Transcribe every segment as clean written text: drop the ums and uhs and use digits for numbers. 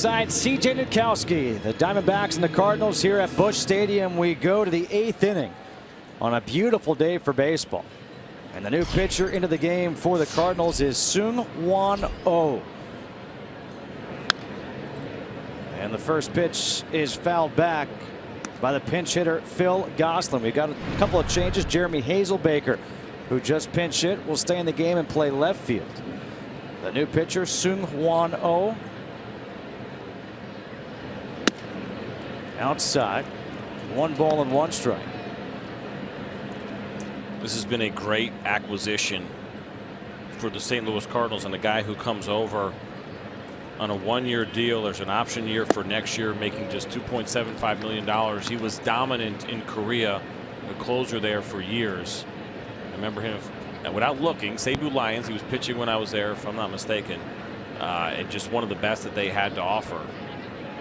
alongside C.J. Nitkowski. The Diamondbacks and the Cardinals here at Busch Stadium. We go to the 8th inning on a beautiful day for baseball. And the new pitcher into the game for the Cardinals is Seung-Hwan Oh. And the first pitch is fouled back by the pinch hitter Phil Gosselin. We've got a couple of changes. Jeremy Hazelbaker, who just pinch hit, will stay in the game and play left field. The new pitcher, Seung-Hwan Oh. Outside. 1 ball and 1 strike. This has been a great acquisition for the St. Louis Cardinals, and a guy who comes over on a 1-year deal. There's an option year for next year, making just $2.75 million. He was dominant in Korea, a closer there for years. I remember him, and without looking, Seibu Lions. He was pitching when I was there, if I'm not mistaken, and just one of the best that they had to offer.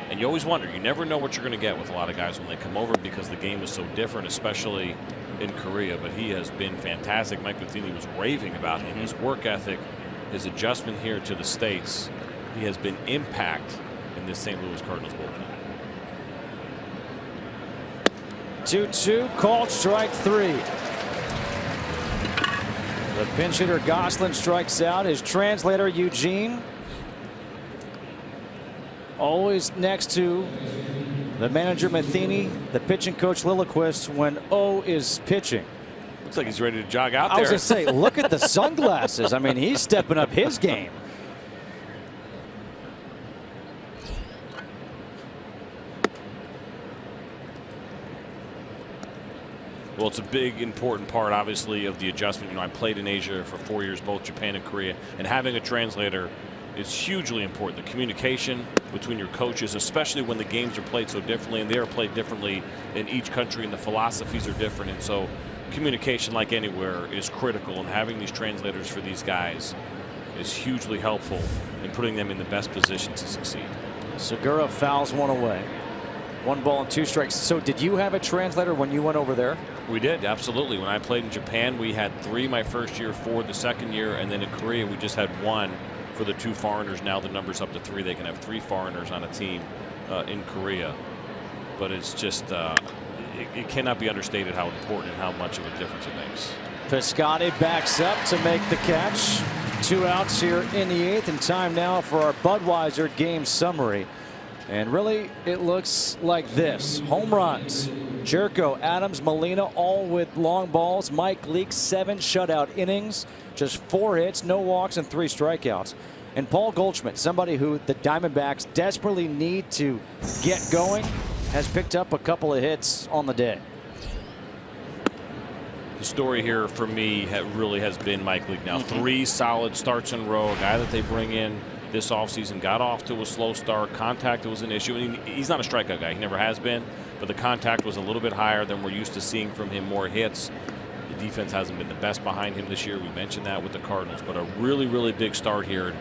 And you always wonder, you never know what you're going to get with a lot of guys when they come over, because the game is so different, especially in Korea. But he has been fantastic. Mike Matheny was raving about him. His work ethic, his adjustment here to the States. He has been impact in this St. Louis Cardinals bullpen. 2-2, called strike 3. The pinch hitter Gosselin strikes out. His translator Eugene always next to the manager Matheny, the pitching coach Lilliquist when O is pitching. Looks like he's ready to jog out there. I was going to say, look at the sunglasses. I mean, he's stepping up his game. Well, it's a big, important part, obviously, of the adjustment. You know, I played in Asia for 4 years, both Japan and Korea, and having a translator is hugely important. The communication between your coaches, especially when the games are played so differently, and they are played differently in each country, and the philosophies are different. And so communication, like anywhere, is critical, and having these translators for these guys is hugely helpful in putting them in the best position to succeed. Segura fouls one away. 1 ball and 2 strikes. So did you have a translator when you went over there? We did, absolutely. When I played in Japan, we had 3 my first year, 4 the second year, and then in Korea we just had 1 for the 2 foreigners. Now the number's up to 3. They can have 3 foreigners on a team in Korea. But it's just it cannot be understated how important and how much of a difference it makes. Piscotty backs up to make the catch. 2 outs here in the 8th, and time now for our Budweiser game summary. And really, it looks like this. Home runs. Jerko, Adams, Molina, all with long balls. Mike Leake, 7 shutout innings, just 4 hits, no walks, and 3 strikeouts. And Paul Goldschmidt, somebody who the Diamondbacks desperately need to get going, has picked up a couple of hits on the day. The story here for me really has been Mike Leake. Now 3 solid starts in a row. A guy that they bring in this offseason got off to a slow start. Contact was an issue. And he's not a strikeout guy. He never has been. But the contact was a little bit higher than we're used to seeing from him. More hits. The defense hasn't been the best behind him this year. We mentioned that with the Cardinals. But a really, really big start here.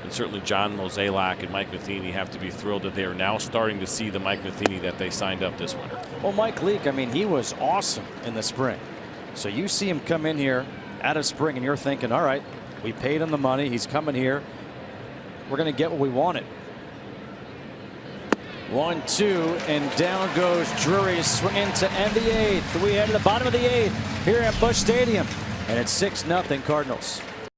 And certainly John Mozeliak and Mike Matheny have to be thrilled that they are now starting to see the Mike Matheny that they signed up this winter. Well, Mike Leake, I mean, he was awesome in the spring. So you see him come in here out of spring, and you're thinking, all right, we paid him the money. He's coming here. We're going to get what we wanted. 1-2, and down goes Drury, swinging to end the 8th. We head to the bottom of the 8th here at Busch Stadium, and it's 6-0 Cardinals.